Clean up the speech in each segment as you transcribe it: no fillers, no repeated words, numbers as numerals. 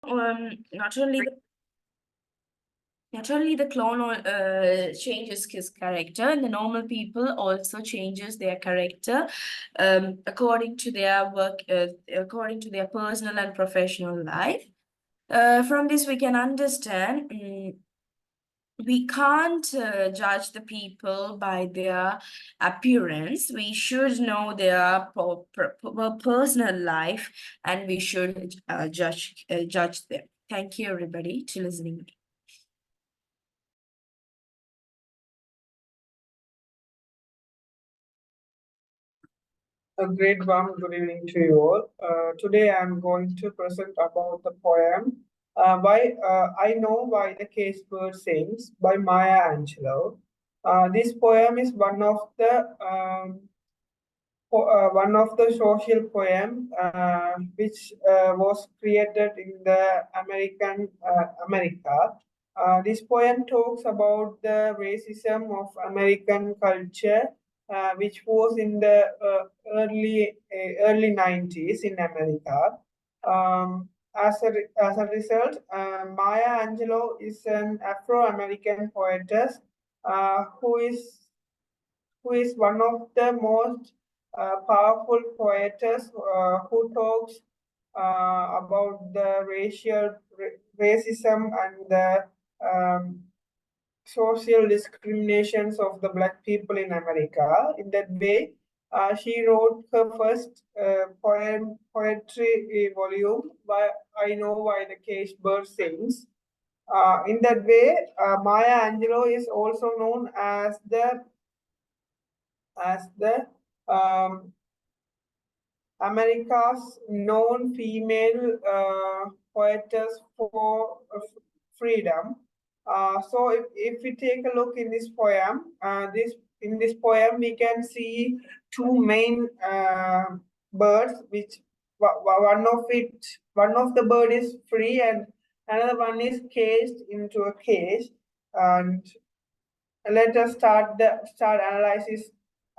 not only the clone changes his character, and the normal people also changes their character according to their work, according to their personal and professional life. From this, we can understand we can't judge the people by their appearance. We should know their personal life, and we should judge them. Thank you, everybody, to listening. A great warm good evening to you all. Today I'm going to present about the poem by I Know Why the Caged Bird Sings by Maya Angelou. This poem is one of the social poem which was created in the America. This poem talks about the racism of American culture, which was in the early 90s in America. As a result, Maya Angelou is an Afro-American poetess who is one of the most powerful poetess who talks about the racism and the social discriminations of the Black people in America. In that way, she wrote her first poetry volume, I Know Why the Caged Bird Sings. In that way, Maya Angelou is also known as the America's known female poetess for freedom. So if we take a look in this poem, in this poem we can see two main birds, which one of the bird is free and another one is caged into a cage. And let us start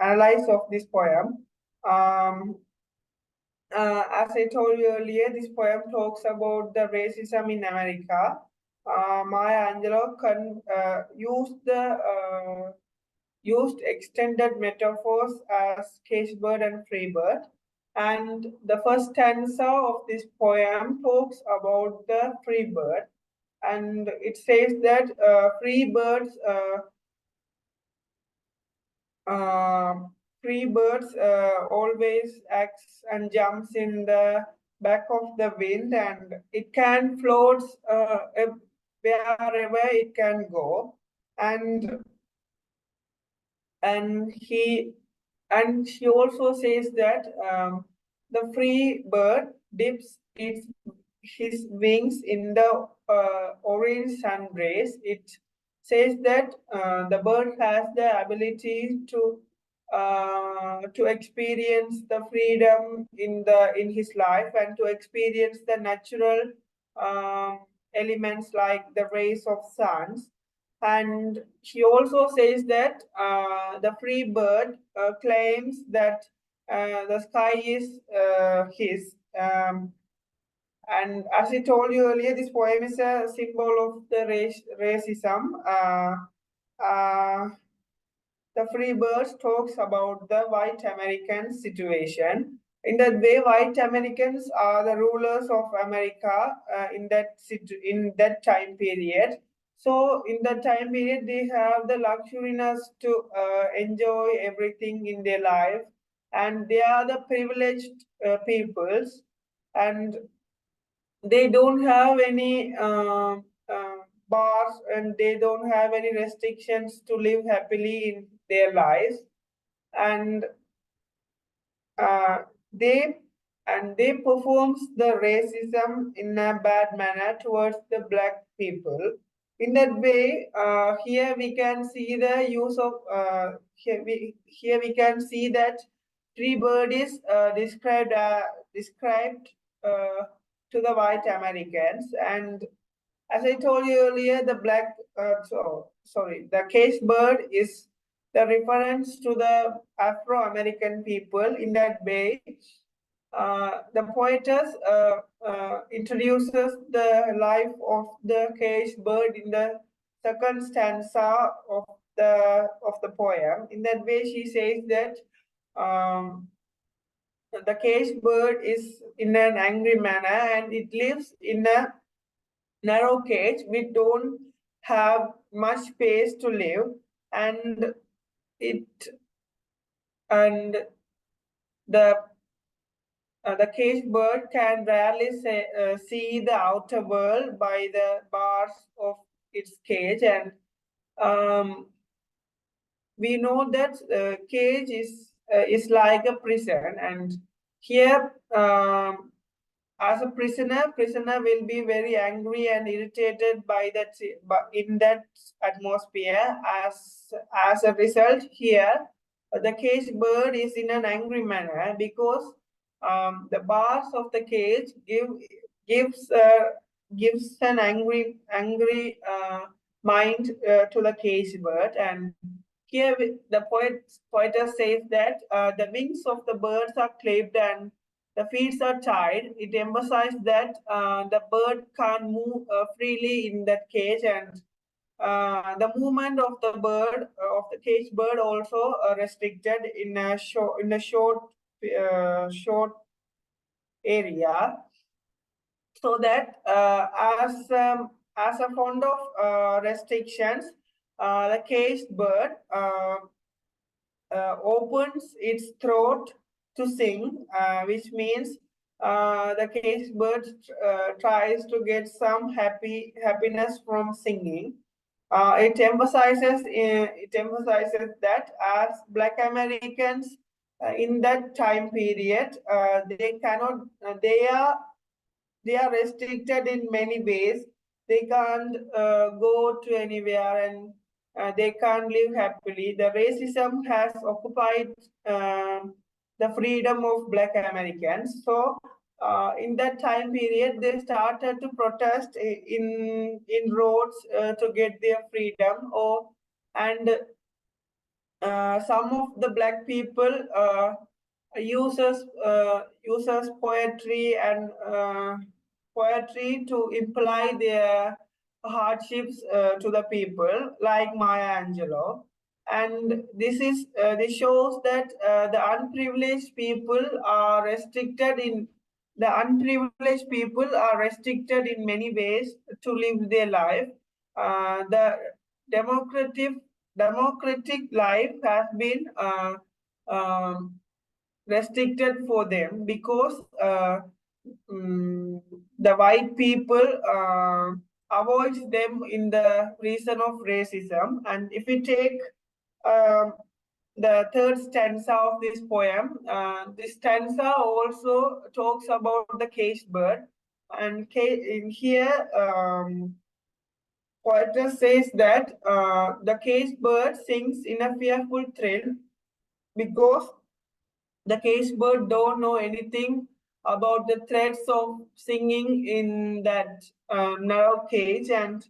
analyze of this poem. As I told you earlier, this poem talks about the racism in America. Maya Angelou used extended metaphors as caged bird and free bird. And the first stanza of this poem talks about the free bird. And it says that free birds always acts and jumps in the back of the wind, and it can float wherever it can go. And she also says that the free bird dips his wings in the orange sun rays. It says that the bird has the ability to experience the freedom in his life and to experience the natural elements like the rays of suns. And she also says that the free bird claims that the sky is his. And as I told you earlier, this poem is a symbol of the racism. The Free Birds talks about the white American situation. In that way, white Americans are the rulers of America in that time period. So in that time period, they have the luxuriness to enjoy everything in their life, and they are the privileged peoples, and they don't have any bars, and they don't have any restrictions to live happily in their lives. And they performs the racism in a bad manner towards the Black people. In that way, here we can see the use of here we can see that free bird is described to the white Americans. And as I told you earlier, the the caged bird is the reference to the Afro-American people. In that way, The poetess introduces the life of the caged bird in the second stanza of the poem. In that way, she says that the caged bird is in an angry manner and it lives in a narrow cage. We don't have much space to live, and it and the caged bird can rarely see the outer world by the bars of its cage, and we know that cage is like a prison, and here as a prisoner will be very angry and irritated by that in that atmosphere. As a result, here the caged bird is in an angry manner because the bars of the cage gives an angry mind to the caged bird. And here the poetess says that the wings of the birds are clipped and the feet are tied. It emphasizes that the bird can't move freely in that cage, and the movement of the bird of the caged bird also restricted in a short area, so that as a fond of restrictions, the caged bird opens its throat to sing, which means the caged bird tries to get some happiness from singing. It emphasizes that as Black Americans in that time period, they are restricted in many ways. They can't go to anywhere, and they can't live happily. The racism has occupied the freedom of Black Americans. So in that time period, they started to protest in roads to get their freedom. And some of the Black people uses poetry and poetry to imply their hardships to the people, like Maya Angelou. And this shows that the unprivileged people are restricted in many ways to live their life. The democratic life has been restricted for them because the white people avoids them in the reason of racism. And if we take the third stanza of this poem, this stanza also talks about the caged bird. And in here, poetess says that the caged bird sings in a fearful thrill because the caged bird don't know anything about the threats of singing in that narrow cage, and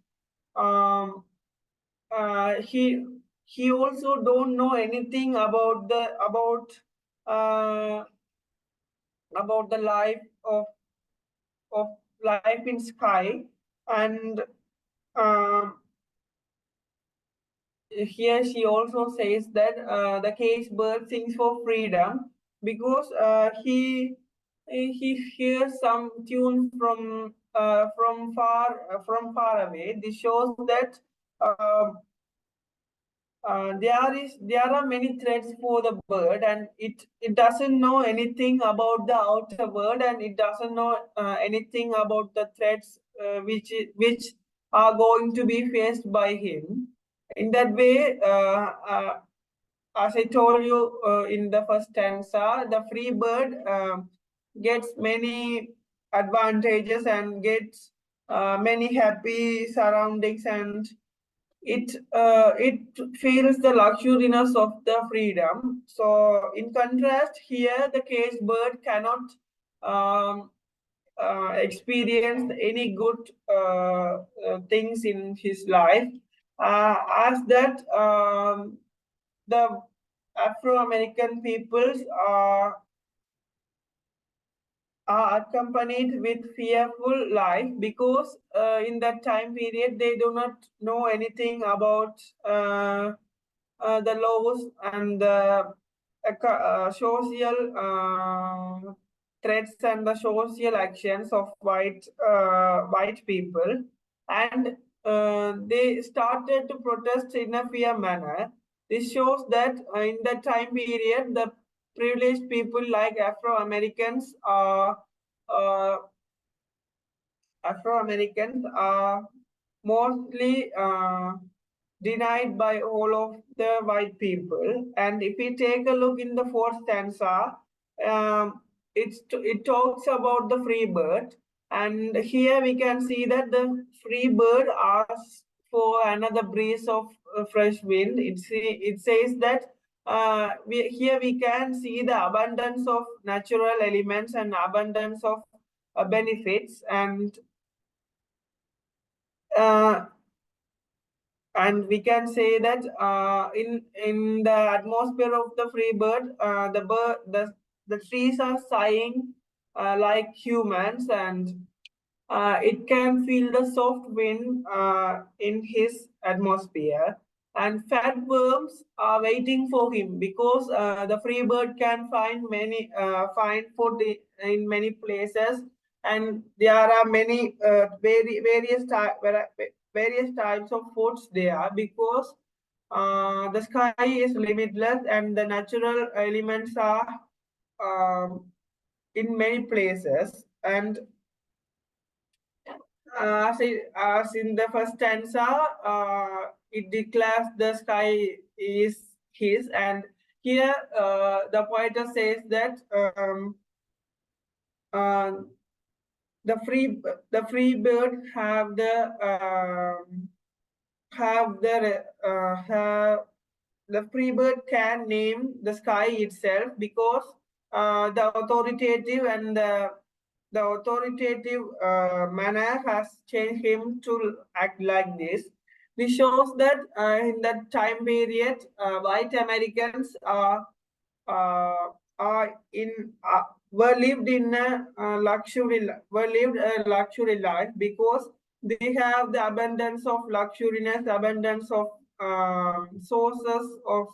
he also don't know anything about the life of life in sky. And here she also says that the caged bird sings for freedom because he hears some tune from far away. This shows that there are many threats for the bird, and it doesn't know anything about the outer world, and it doesn't know anything about the threats which are going to be faced by him. In that way, as I told you in the first stanza, the free bird gets many advantages and gets many happy surroundings, and it feels the luxuriness of the freedom. So in contrast, here the caged bird cannot experience any good things in his life, as that the Afro-American peoples are accompanied with fearful life because in that time period they do not know anything about the laws and the social threats and the social actions of white people, and they started to protest in a fear manner. This shows that in that time period, the privileged people like uh, Afro Americans are mostly denied by all of the white people. And if we take a look in the fourth stanza, it talks about the free bird. And here we can see that the free bird asks for another breeze of fresh wind. It says that here we can see the abundance of natural elements and abundance of benefits, uh, and we can say that in the atmosphere of the free bird, the trees are sighing like humans, and it can feel the soft wind in his atmosphere. And fat worms are waiting for him because the free bird can find food in many places, and there are many various types of foods there because the sky is limitless and the natural elements are um, in many places. And as in the first stanza, it declares the sky is his, and here the poetess says that uh, the free bird have the free bird can name the sky itself because the authoritative and the authoritative manner has changed him to act like this. This shows that in that time period, white Americans uh, in were lived in a were lived a luxury life because they have the abundance of luxuriness, abundance of sources of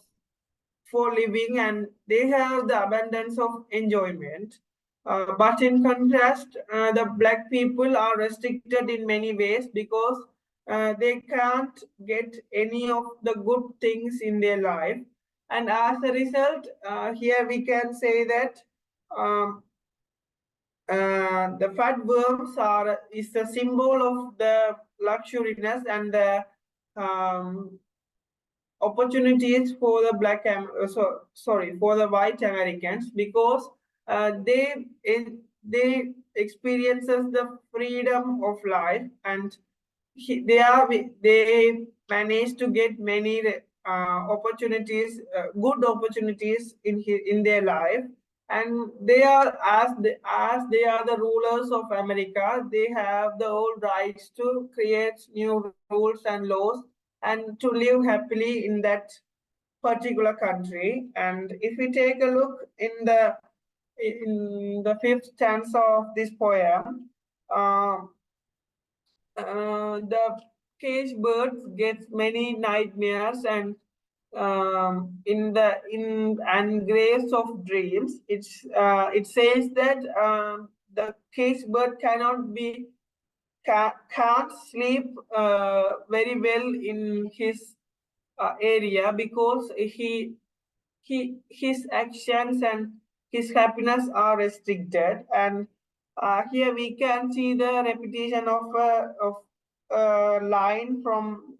for living, and they have the abundance of enjoyment. But in contrast, the black people are restricted in many ways because they can't get any of the good things in their life. And as a result, here we can say that um, the fat worms are is a symbol of the luxuriness and the um, opportunities for the for the white Americans because they experiences the freedom of life, and they manage to get many opportunities, good opportunities in their life. And they are as they are the rulers of America, they have the whole rights to create new rules and laws and to live happily in that particular country. And if we take a look in the fifth stanza of this poem, uh, the caged birds gets many nightmares and in and graves of dreams. It says that the caged bird can't sleep very well in his area because his actions and his happiness are restricted. And here we can see the repetition of a line from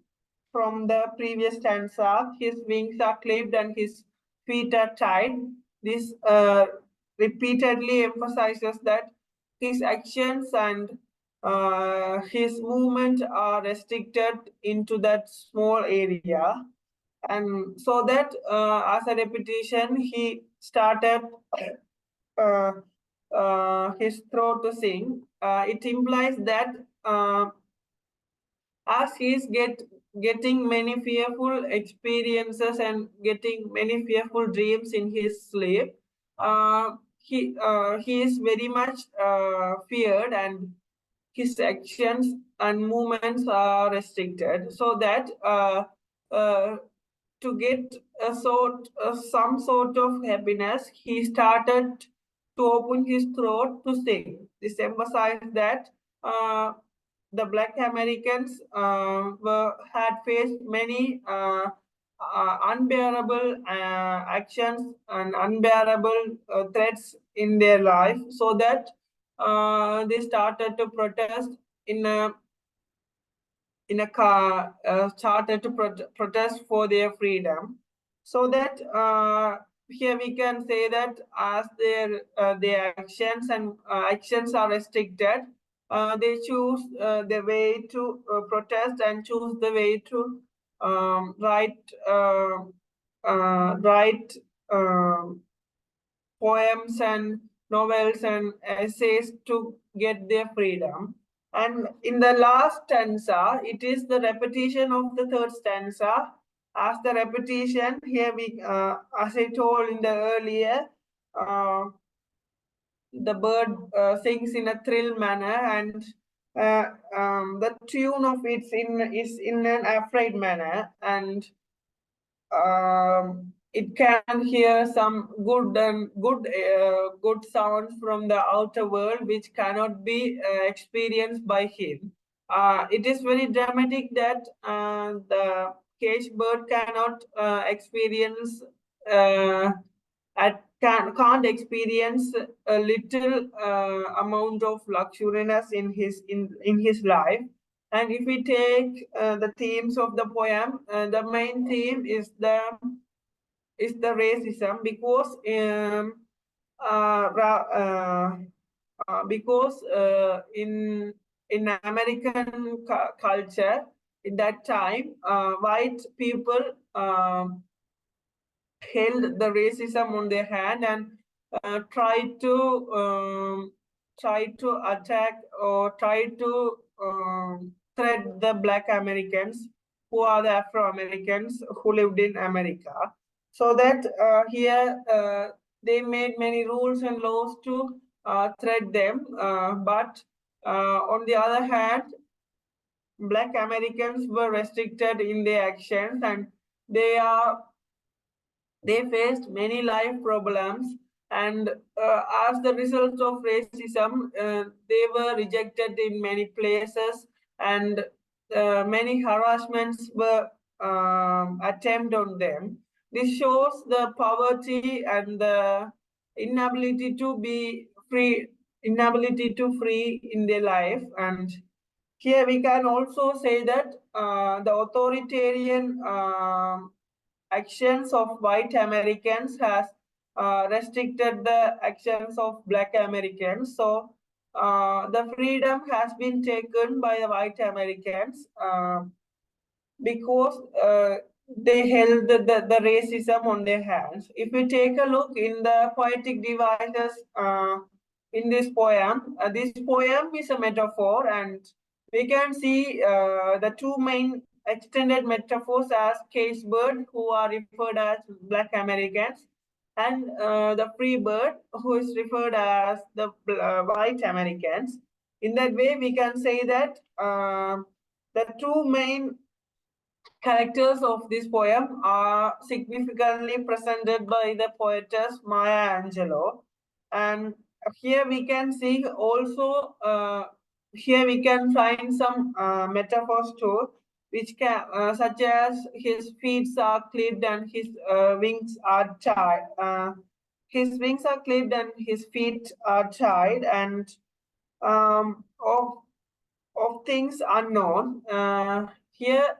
the previous stanza. His wings are clipped and his feet are tied. This repeatedly emphasizes that his actions and his movement are restricted into that small area. And so that as a repetition, he started uh, his throat to sing. It implies that as he's getting many fearful experiences and getting many fearful dreams in his sleep, uh, he is very much feared, and his actions and movements are restricted, so that to get some sort of happiness, he started to open his throat to sing. This emphasized that the Black Americans had faced many unbearable actions and unbearable threats in their life, so that they started to protest in a started to protest for their freedom, so that here we can say that as their actions are restricted, they choose the way to protest and choose the way to write poems and novels and essays to get their freedom. And in the last stanza, it is the repetition of the third stanza. As the repetition, here we, as I told in the earlier, the bird sings in a thrill manner, and the tune of it is in an afraid manner, and it can hear some good sounds from the outer world, which cannot be experienced by him. It is very dramatic that the cage bird cannot experience can't experience a little amount of luxuriness in his life. And if we take the themes of the poem, the main theme is the racism, because in American culture in that time, white people held the racism on their hand and tried to attack or try to threat the Black Americans, who are the Afro-Americans who lived in America. So that here they made many rules and laws to threat them, but on the other hand, Black Americans were restricted in their actions, and they faced many life problems, and as the result of racism, they were rejected in many places, and many harassments were attempted on them. This shows the poverty and the inability to free in their life. And here we can also say that the authoritarian actions of white Americans has restricted the actions of Black Americans. So the freedom has been taken by the white Americans because they held the racism on their hands. If we take a look in the poetic devices in this poem is a metaphor, and we can see the two main extended metaphors as cage bird, who are referred as Black Americans, and the free bird, who is referred as the white Americans. In that way, we can say that the two main characters of this poem are significantly presented by the poetess Maya Angelou. And here we can see also, here we can find some metaphors too, which can, such as his feet are clipped and his wings are tied. His wings are clipped and his feet are tied, and of things unknown. Here,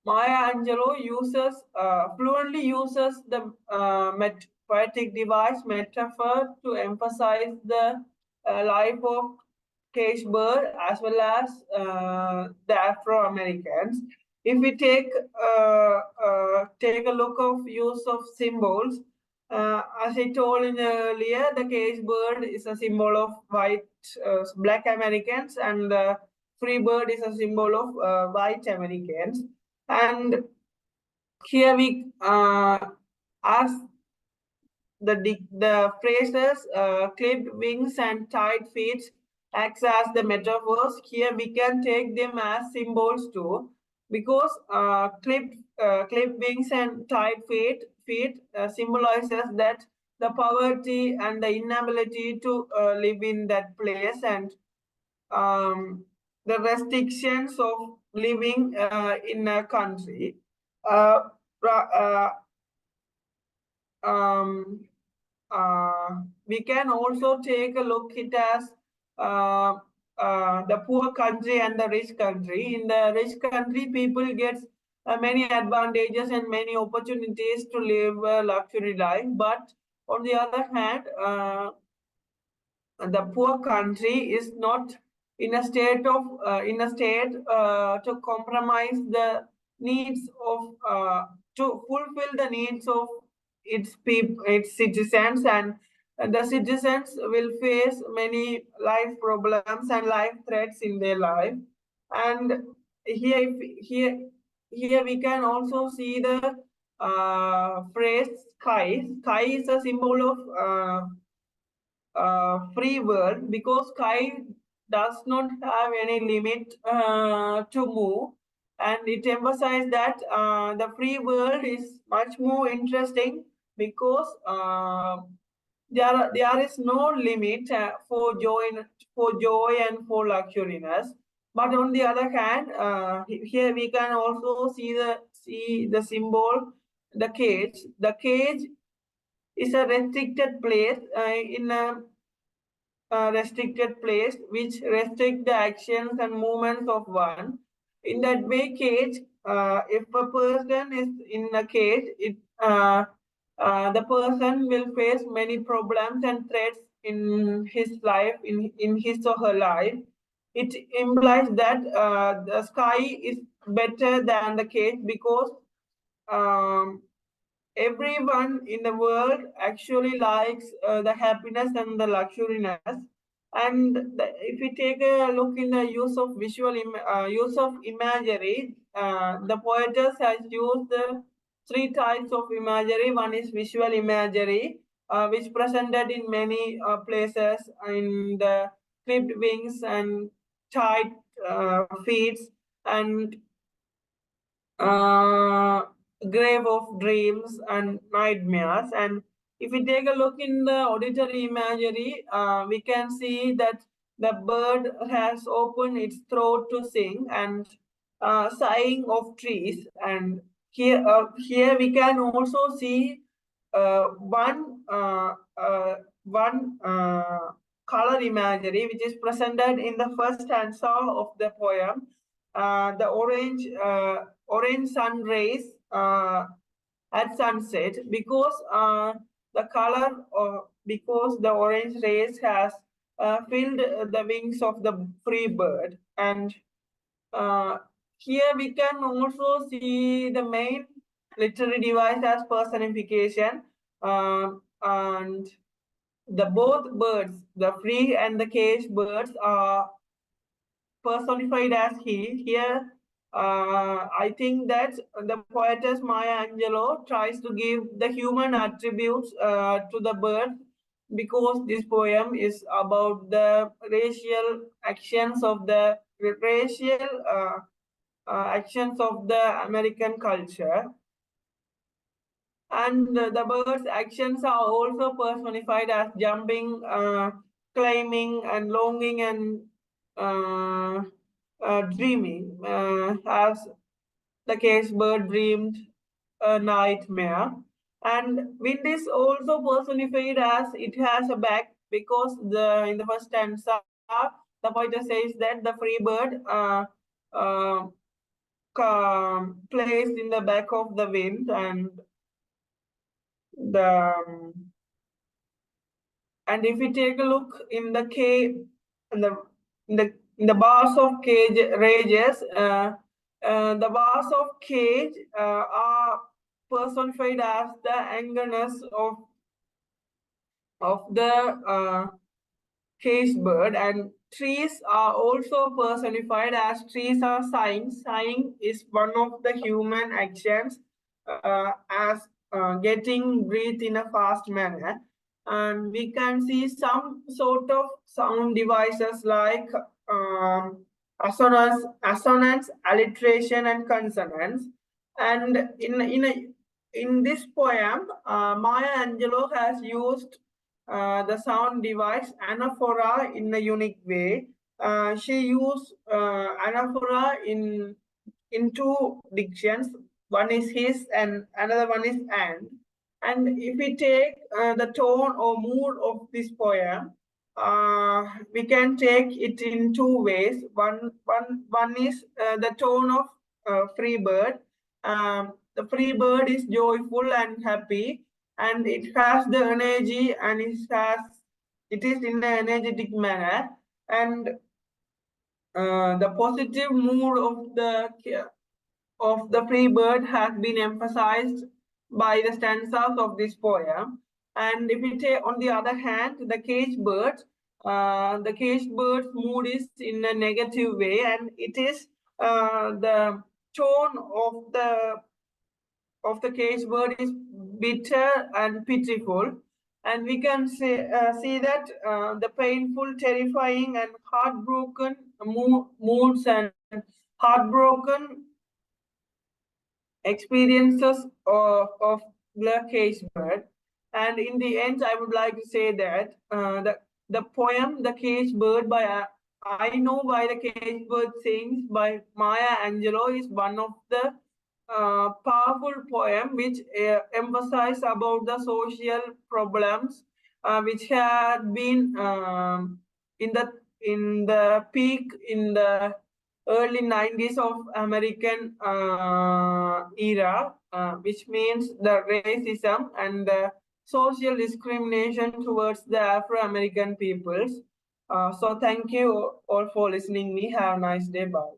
Maya Angelou fluently uses the poetic device metaphor to emphasize the life of cage bird as well as the Afro-Americans. If we take a look of use of symbols, as I told in earlier, the cage bird is a symbol of Black Americans, and the free bird is a symbol of white Americans. And here we, as the phrases clipped wings and tied feet acts as the metaphors. Here we can take them as symbols too, because clipped wings and tied feet symbolizes that the poverty and the inability to live in that place, and the restrictions of living in a country. Uh, um, we can also take a look at as the poor country and the rich country. In the rich country, people get many advantages and many opportunities to live a luxury life. But on the other hand, the poor country is not in a state to compromise the needs of to fulfill the needs of its citizens, and the citizens will face many life problems and life threats in their life. And here here we can also see the phrase sky. Sky is a symbol of free world, because sky does not have any limit to move, and it emphasizes that the free world is much more interesting, because there is no limit for joy and for luxuriness. But on the other hand, here we can also see the symbol, the cage. The cage is a restricted place in a restricted place which restrict the actions and movements of one. In that way, cage, if a person is in a cage, the person will face many problems and threats in his life, in his or her life. It implies that the sky is better than the cage, because um, everyone in the world actually likes the happiness and the luxuriness. And if we take a look in the use of use of imagery, the poetess has used the three types of imagery. One is visual imagery, which presented in many places in the clipped wings and tight feet and uh, grave of dreams and nightmares. And if we take a look in the auditory imagery, we can see that the bird has opened its throat to sing, and sighing of trees. And here we can also see one color imagery, which is presented in the first stanza of the poem. The orange sun rays at sunset, because the color, because the orange rays has filled the wings of the free bird. And here we can also see the main literary device as personification, and the both birds, the free and the caged birds, are personified as he. Here, I think that the poetess Maya Angelou tries to give the human attributes to the bird, because this poem is about the racial actions of the actions of the American culture. And the bird's actions are also personified as jumping, climbing, and longing, and dreaming, as the case bird dreamed a nightmare. And wind is also personified as it has a back, because in the first stanza, the poet says that the free bird placed in the back of the wind, and the and if we take a look in the cage, in the bars of cage rages, the bars of cage are personified as the angerness of the caged bird. And trees are also personified as trees are sighing. Sighing is one of the human actions, as getting breathe in a fast manner. And we can see some sort of sound devices like assonance, alliteration, and consonance. And in this poem, Maya Angelou has used the sound device anaphora in a unique way. She used anaphora in two dictions. One is his and another one is and. And if we take the tone or mood of this poem, we can take it in two ways. One is the tone of free bird. The free bird is joyful and happy, and it has the energy, and it is in an energetic manner. And the positive mood of the free bird has been emphasized by the stanzas of this poem. And if we take, on the other hand, the caged bird's mood is in a negative way, and it is the tone of the caged bird is bitter and pitiful. And we can see that the painful, terrifying, and heartbroken moods and heartbroken experiences of the caged bird. And in the end, I would like to say that the poem "The Caged Bird" by I Know Why the Caged Bird Sings by Maya Angelou is one of the powerful poem which emphasize about the social problems which had been in the peak in the early 90s of American era, which means the racism and the social discrimination towards the Afro-American peoples. So thank you all for listening me. Have a nice day. Bye.